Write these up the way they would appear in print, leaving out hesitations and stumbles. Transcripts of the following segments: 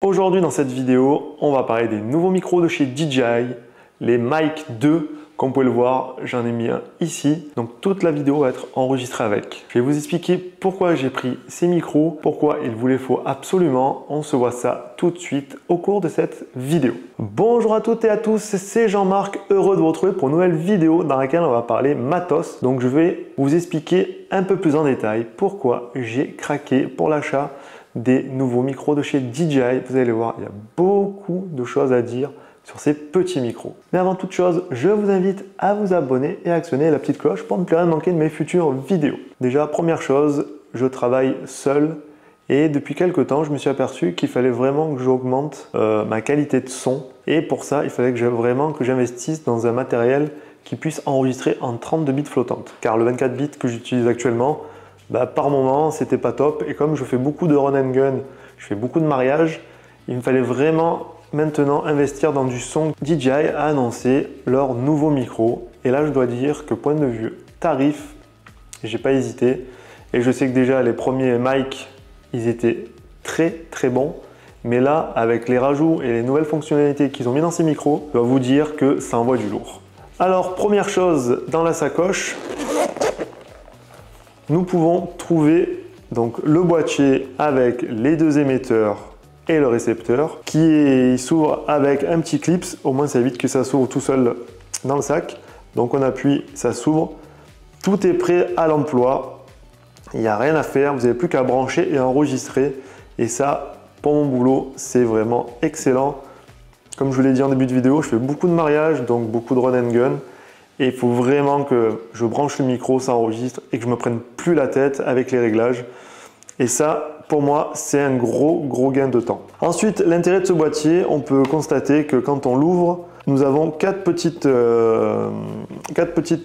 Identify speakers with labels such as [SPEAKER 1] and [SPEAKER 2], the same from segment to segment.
[SPEAKER 1] Aujourd'hui dans cette vidéo, on va parler des nouveaux micros de chez DJI, les Mic 2. Comme vous pouvez le voir, j'en ai mis un ici. Donc toute la vidéo va être enregistrée avec. Je vais vous expliquer pourquoi j'ai pris ces micros, pourquoi il vous les faut absolument. On se voit ça tout de suite au cours de cette vidéo. Bonjour à toutes et à tous, c'est Jean-Marc, heureux de vous retrouver pour une nouvelle vidéo dans laquelle on va parler matos. Donc je vais vous expliquer un peu plus en détail pourquoi j'ai craqué pour l'achat des nouveaux micros de chez DJI. Vous allez voir, il y a beaucoup de choses à dire sur ces petits micros. Mais avant toute chose, je vous invite à vous abonner et à actionner la petite cloche pour ne plus rien manquer de mes futures vidéos. Déjà, première chose, je travaille seul et depuis quelques temps, je me suis aperçu qu'il fallait vraiment que j'augmente ma qualité de son. Et pour ça, il fallait que j'investisse dans un matériel qui puisse enregistrer en 32 bits flottantes. Car le 24 bits que j'utilise actuellement, par moment, c'était pas top. Et comme je fais beaucoup de run and gun, je fais beaucoup de mariage, il me fallait vraiment maintenant investir dans du son. DJI a annoncé leur nouveau micro. Et là, je dois dire que point de vue tarif, j'ai pas hésité. Et je sais que déjà, les premiers mics, ils étaient très bons. Mais là, avec les rajouts et les nouvelles fonctionnalités qu'ils ont mis dans ces micros, je dois vous dire que ça envoie du lourd. Alors, première chose, dans la sacoche, nous pouvons trouver donc le boîtier avec les deux émetteurs et le récepteur qui s'ouvre avec un petit clip. Au moins ça évite que ça s'ouvre tout seul dans le sac. Donc on appuie, ça s'ouvre. Tout est prêt à l'emploi. Il n'y a rien à faire, vous n'avez plus qu'à brancher et enregistrer. Et ça, pour mon boulot, c'est vraiment excellent. Comme je vous l'ai dit en début de vidéo, je fais beaucoup de mariage, donc beaucoup de run and gun. Et il faut vraiment que je branche le micro, ça enregistre et que je me prenne plus la tête avec les réglages. Et ça, pour moi, c'est un gros gain de temps. Ensuite, l'intérêt de ce boîtier, on peut constater que quand on l'ouvre, nous avons quatre petites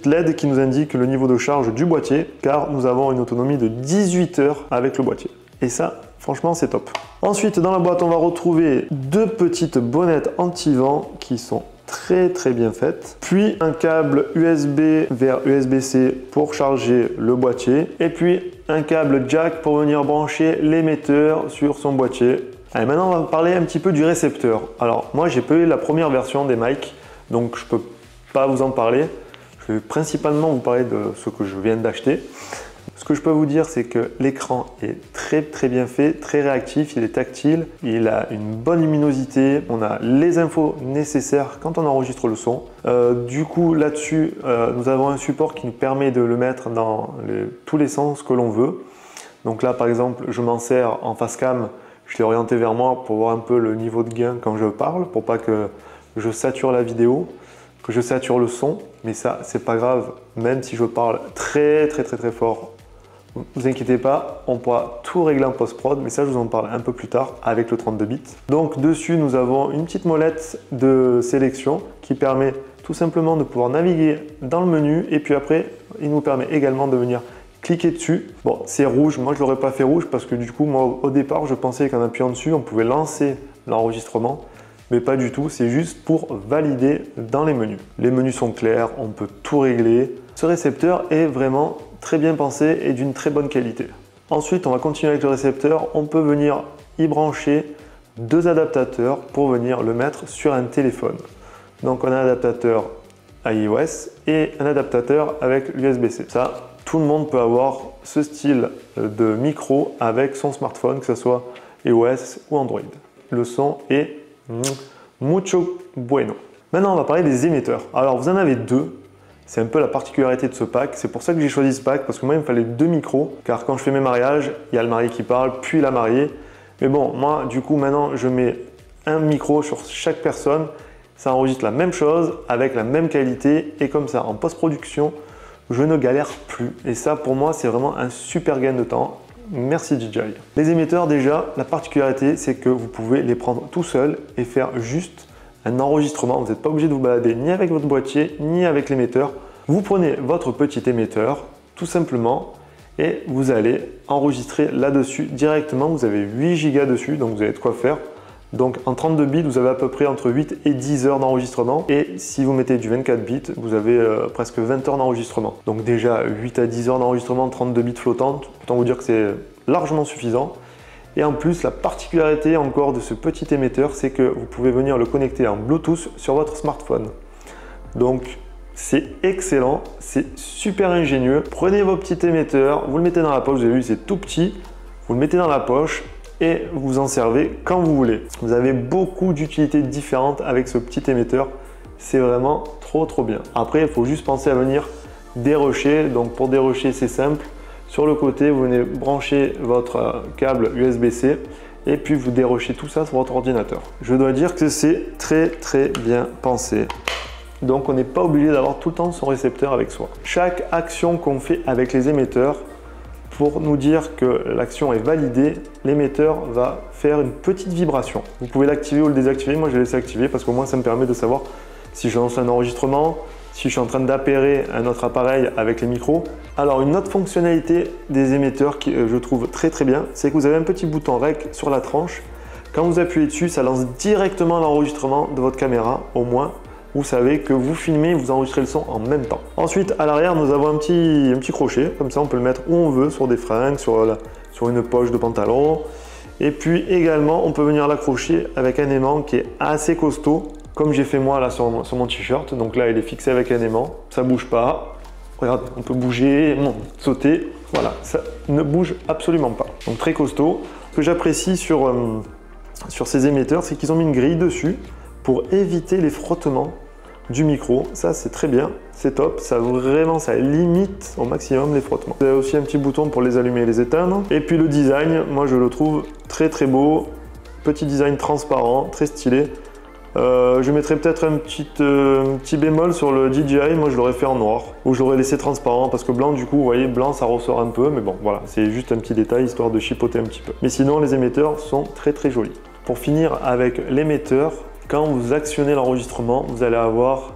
[SPEAKER 1] LED qui nous indiquent le niveau de charge du boîtier, car nous avons une autonomie de 18 heures avec le boîtier. Et ça, franchement, c'est top. Ensuite, dans la boîte, on va retrouver deux petites bonnettes anti-vent qui sont très bien faite, puis un câble USB vers USB-C pour charger le boîtier et puis un câble jack pour venir brancher l'émetteur sur son boîtier. Allez, maintenant on va parler un petit peu du récepteur. Alors moi j'ai pas eu la première version des mics, donc je peux pas vous en parler. Je vais principalement vous parler de ce que je viens d'acheter. Ce que je peux vous dire, c'est que l'écran est très bien fait, très réactif, il est tactile, il a une bonne luminosité, on a les infos nécessaires quand on enregistre le son. Du coup, là-dessus, nous avons un support qui nous permet de le mettre dans tous les sens que l'on veut. Donc là, par exemple, je m'en sers en face cam, je l'ai orienté vers moi pour voir un peu le niveau de gain quand je parle, pour pas que je sature la vidéo, que je sature le son. Mais ça, c'est pas grave, même si je parle très fort. Ne vous inquiétez pas, on pourra tout régler en post-prod, mais ça je vous en parle un peu plus tard avec le 32 bits. Donc dessus nous avons une petite molette de sélection qui permet tout simplement de pouvoir naviguer dans le menu et puis après il nous permet également de venir cliquer dessus. Bon, c'est rouge, moi je l'aurais pas fait rouge parce que du coup moi au départ je pensais qu'en appuyant dessus on pouvait lancer l'enregistrement, mais pas du tout, c'est juste pour valider dans les menus. Les menus sont clairs, on peut tout régler. Ce récepteur est vraiment très bien pensé et d'une très bonne qualité. Ensuite, on va continuer avec le récepteur. On peut venir y brancher deux adaptateurs pour venir le mettre sur un téléphone. Donc on a un adaptateur iOS et un adaptateur avec l'USB-C. Ça, tout le monde peut avoir ce style de micro avec son smartphone, que ce soit iOS ou Android. Le son est mucho bueno. Maintenant, on va parler des émetteurs. Alors, vous en avez deux. C'est un peu la particularité de ce pack. C'est pour ça que j'ai choisi ce pack, parce que moi, il me fallait deux micros. Car quand je fais mes mariages, il y a le marié qui parle, puis la mariée. Mais bon, moi, du coup, maintenant, je mets un micro sur chaque personne. Ça enregistre la même chose, avec la même qualité. Et comme ça, en post-production, je ne galère plus. Et ça, pour moi, c'est vraiment un super gain de temps. Merci DJI. Les émetteurs, déjà, la particularité, c'est que vous pouvez les prendre tout seul et faire juste un enregistrement. Vous n'êtes pas obligé de vous balader ni avec votre boîtier, ni avec l'émetteur. Vous prenez votre petit émetteur, tout simplement, et vous allez enregistrer là-dessus directement. Vous avez 8 Go dessus, donc vous avez de quoi faire. Donc en 32 bits, vous avez à peu près entre 8 et 10 heures d'enregistrement. Et si vous mettez du 24 bits, vous avez presque 20 heures d'enregistrement. Donc déjà 8 à 10 heures d'enregistrement, 32 bits flottantes, autant vous dire que c'est largement suffisant. Et en plus, la particularité encore de ce petit émetteur, c'est que vous pouvez venir le connecter en Bluetooth sur votre smartphone. Donc, c'est excellent, c'est super ingénieux. Prenez vos petits émetteurs, vous le mettez dans la poche, vous avez vu, c'est tout petit. Vous le mettez dans la poche et vous en servez quand vous voulez. Vous avez beaucoup d'utilités différentes avec ce petit émetteur. C'est vraiment trop bien. Après, il faut juste penser à venir dérocher. Donc, pour dérocher, c'est simple. Sur le côté, vous venez brancher votre câble USB-C et puis vous dérochez tout ça sur votre ordinateur. Je dois dire que c'est très bien pensé. Donc on n'est pas obligé d'avoir tout le temps son récepteur avec soi. Chaque action qu'on fait avec les émetteurs, pour nous dire que l'action est validée, l'émetteur va faire une petite vibration. Vous pouvez l'activer ou le désactiver. Moi je l'ai laissé activer parce qu'au moins ça me permet de savoir si je lance un enregistrement, si je suis en train d'appairer un autre appareil avec les micros. Alors une autre fonctionnalité des émetteurs qui je trouve très bien, c'est que vous avez un petit bouton REC sur la tranche. Quand vous appuyez dessus, ça lance directement l'enregistrement de votre caméra. Au moins, vous savez que vous filmez et vous enregistrez le son en même temps. Ensuite, à l'arrière, nous avons un petit crochet. Comme ça, on peut le mettre où on veut, sur des fringues, sur une poche de pantalon. Et puis également, on peut venir l'accrocher avec un aimant qui est assez costaud, comme j'ai fait moi là sur mon t-shirt. Donc là, il est fixé avec un aimant, ça bouge pas. Regarde, on peut bouger, sauter. Voilà, ça ne bouge absolument pas. Donc très costaud. Ce que j'apprécie sur ces émetteurs, c'est qu'ils ont mis une grille dessus pour éviter les frottements du micro. Ça, c'est très bien, c'est top. Ça limite au maximum les frottements. Vous avez aussi un petit bouton pour les allumer et les éteindre. Et puis le design, moi je le trouve très beau. Petit design transparent, très stylé. Je mettrais peut-être un petit bémol sur le DJI. Moi je l'aurais fait en noir ou je l'aurais laissé transparent parce que blanc, du coup, vous voyez, blanc ça ressort un peu. Mais bon, voilà, c'est juste un petit détail histoire de chipoter un petit peu. Mais sinon, les émetteurs sont très jolis. Pour finir avec l'émetteur, quand vous actionnez l'enregistrement, vous allez avoir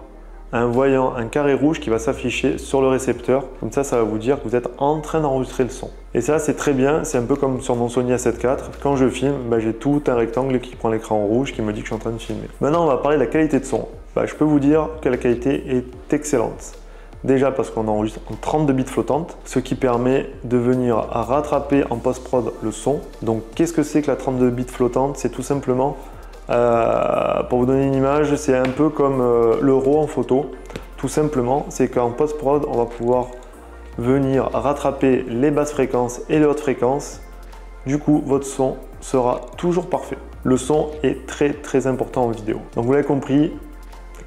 [SPEAKER 1] un voyant, un carré rouge qui va s'afficher sur le récepteur. Comme ça va vous dire que vous êtes en train d'enregistrer le son. Et ça, c'est très bien. C'est un peu comme sur mon Sony A7 IV. Quand je filme, j'ai tout un rectangle qui prend l'écran rouge qui me dit que je suis en train de filmer. Maintenant, on va parler de la qualité de son. Je peux vous dire que la qualité est excellente. Déjà parce qu'on enregistre en 32 bits flottantes, ce qui permet de venir rattraper en post-prod le son. Donc, qu'est-ce que c'est que la 32 bits flottante? C'est tout simplement pour vous donner une image, c'est un peu comme le RAW en photo. Tout simplement, c'est qu'en post-prod, on va pouvoir venir rattraper les basses fréquences et les hautes fréquences. Du coup, votre son sera toujours parfait. Le son est très important en vidéo. Donc vous l'avez compris,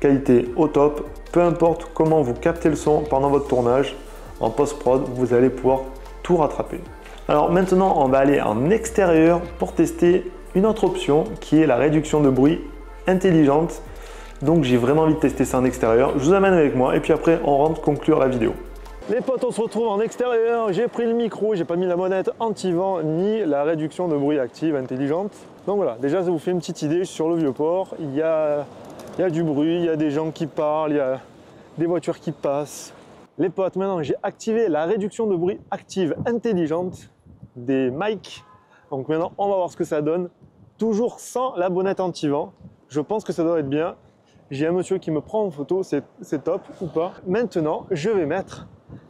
[SPEAKER 1] qualité au top. Peu importe comment vous captez le son pendant votre tournage, en post-prod, vous allez pouvoir tout rattraper. Alors maintenant, on va aller en extérieur pour tester une autre option qui est la réduction de bruit intelligente. Donc j'ai vraiment envie de tester ça en extérieur. Je vous amène avec moi et puis après on rentre conclure la vidéo. Les potes, on se retrouve en extérieur. J'ai pris le micro, j'ai pas mis la monette anti-vent ni la réduction de bruit active intelligente. Donc voilà, déjà ça vous fait une petite idée sur le Vieux-Port. Il y a du bruit, il y a des gens qui parlent, il y a des voitures qui passent. Les potes, maintenant j'ai activé la réduction de bruit active intelligente des mics. Donc maintenant on va voir ce que ça donne. Toujours sans la bonnette anti-vent. Je pense que ça doit être bien. J'ai un monsieur qui me prend en photo, c'est top ou pas. Maintenant, je vais mettre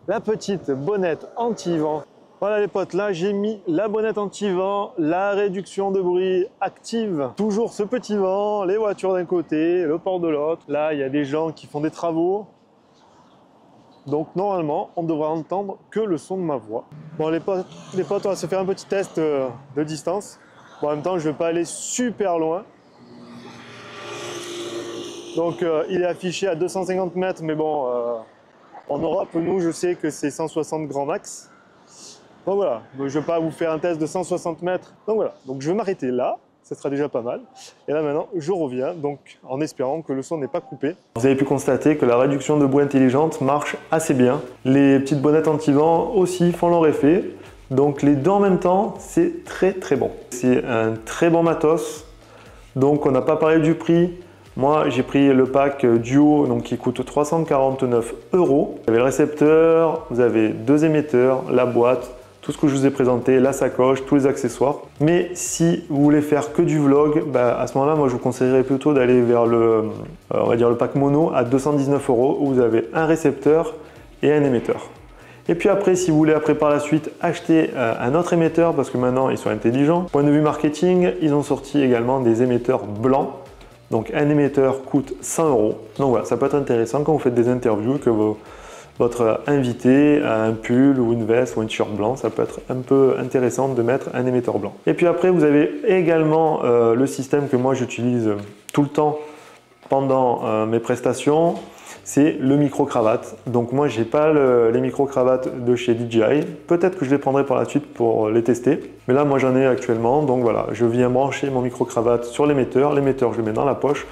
[SPEAKER 1] la petite bonnette anti-vent. Voilà les potes, là j'ai mis la bonnette anti-vent, la réduction de bruit active. Toujours ce petit vent, les voitures d'un côté, le port de l'autre. Là, il y a des gens qui font des travaux. Donc normalement, on devrait entendre que le son de ma voix. Bon les potes, on va se faire un petit test de distance. Bon, en même temps, je ne vais pas aller super loin. Donc il est affiché à 250 mètres, mais bon, en Europe, nous, je sais que c'est 160 grand max. Donc voilà, je ne vais pas vous faire un test de 160 mètres. Donc voilà, donc je vais m'arrêter là, ça sera déjà pas mal. Et là maintenant, je reviens, donc en espérant que le son n'est pas coupé. Vous avez pu constater que la réduction de bruit intelligente marche assez bien. Les petites bonnettes anti-vent aussi font leur effet. Donc les deux en même temps, c'est très bon. C'est un très bon matos. Donc on n'a pas parlé du prix. Moi j'ai pris le pack duo donc qui coûte 349 €. Vous avez le récepteur, vous avez deux émetteurs, la boîte, tout ce que je vous ai présenté, la sacoche, tous les accessoires. Mais si vous voulez faire que du vlog, à ce moment-là, moi je vous conseillerais plutôt d'aller vers le, on va dire le pack mono à 219 € où vous avez un récepteur et un émetteur. Et puis après, si vous voulez après par la suite acheter un autre émetteur, parce que maintenant ils sont intelligents, point de vue marketing, ils ont sorti également des émetteurs blancs. Donc un émetteur coûte 100 €. Donc voilà, ça peut être intéressant quand vous faites des interviews, que votre invité a un pull ou une veste ou un t-shirt blanc, ça peut être un peu intéressant de mettre un émetteur blanc. Et puis après, vous avez également le système que moi j'utilise tout le temps pendant mes prestations, c'est le micro-cravate. Donc moi, j'ai pas les micro-cravates de chez DJI. Peut-être que je les prendrai par la suite pour les tester. Mais là, moi, j'en ai actuellement. Donc voilà, je viens brancher mon micro-cravate sur l'émetteur. L'émetteur, je le mets dans la poche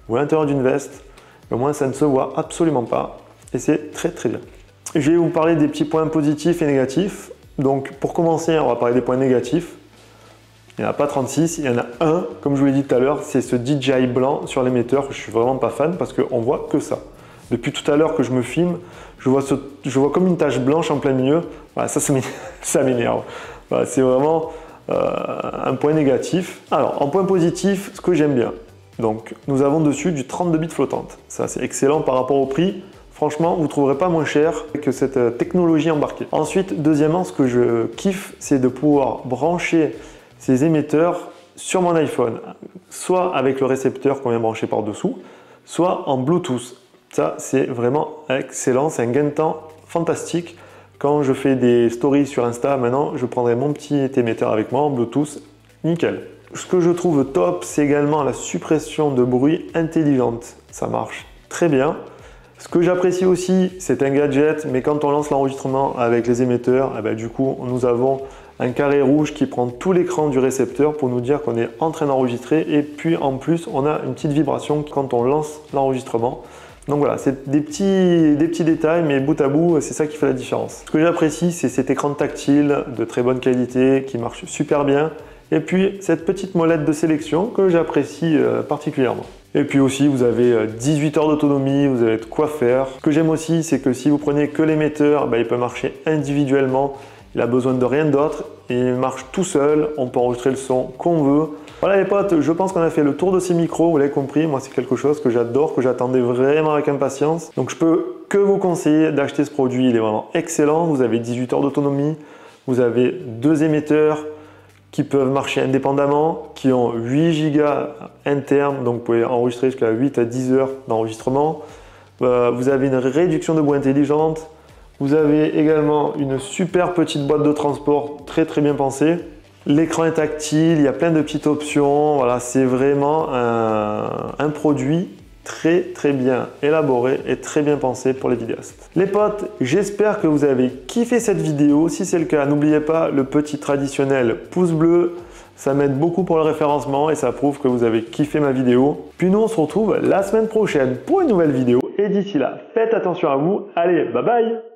[SPEAKER 1] ou à l'intérieur d'une veste. Au moins, ça ne se voit absolument pas. Et c'est très très bien. Je vais vous parler des petits points positifs et négatifs. Donc pour commencer, on va parler des points négatifs. Il n'y en a pas 36, il y en a un, comme je vous l'ai dit tout à l'heure, c'est ce DJI blanc sur l'émetteur que je suis vraiment pas fan parce qu'on voit que ça. Depuis tout à l'heure que je me filme, je vois comme une tache blanche en plein milieu. Voilà, ça m'énerve. Voilà, c'est vraiment un point négatif. Alors, en point positif, ce que j'aime bien. Donc, nous avons dessus du 32 bits flottante. Ça, c'est excellent par rapport au prix. Franchement, vous ne trouverez pas moins cher que cette technologie embarquée. Ensuite, deuxièmement, ce que je kiffe, c'est de pouvoir brancher ces émetteurs sur mon iPhone, soit avec le récepteur qu'on vient brancher par-dessous, soit en Bluetooth. Ça, c'est vraiment excellent, c'est un gain de temps fantastique. Quand je fais des stories sur Insta, maintenant, je prendrai mon petit émetteur avec moi en Bluetooth, nickel. Ce que je trouve top, c'est également la suppression de bruit intelligente. Ça marche très bien. Ce que j'apprécie aussi, c'est un gadget, mais quand on lance l'enregistrement avec les émetteurs, eh ben, du coup, nous avons un carré rouge qui prend tout l'écran du récepteur pour nous dire qu'on est en train d'enregistrer. Et puis en plus, on a une petite vibration quand on lance l'enregistrement. Donc voilà, c'est des petits détails, mais bout à bout, c'est ça qui fait la différence. Ce que j'apprécie, c'est cet écran tactile de très bonne qualité qui marche super bien. Et puis cette petite molette de sélection que j'apprécie particulièrement. Et puis aussi, vous avez 18 heures d'autonomie, vous avez de quoi faire. Ce que j'aime aussi, c'est que si vous prenez que l'émetteur, il peut marcher individuellement. Il a besoin de rien d'autre. Il marche tout seul. On peut enregistrer le son qu'on veut. Voilà les potes, je pense qu'on a fait le tour de ces micros, vous l'avez compris, moi c'est quelque chose que j'adore, que j'attendais vraiment avec impatience. Donc je peux que vous conseiller d'acheter ce produit, il est vraiment excellent. Vous avez 18 heures d'autonomie, vous avez 2 émetteurs qui peuvent marcher indépendamment, qui ont 8 Go interne, donc vous pouvez enregistrer jusqu'à 8 à 10 heures d'enregistrement. Vous avez une réduction de bruit intelligente, vous avez également une super petite boîte de transport très bien pensée. L'écran est tactile, il y a plein de petites options, voilà, c'est vraiment un produit très bien élaboré et très bien pensé pour les vidéastes. Les potes, j'espère que vous avez kiffé cette vidéo. Si c'est le cas, n'oubliez pas le petit traditionnel pouce bleu, ça m'aide beaucoup pour le référencement et ça prouve que vous avez kiffé ma vidéo. Puis nous on se retrouve la semaine prochaine pour une nouvelle vidéo et d'ici là, faites attention à vous. Allez, bye bye!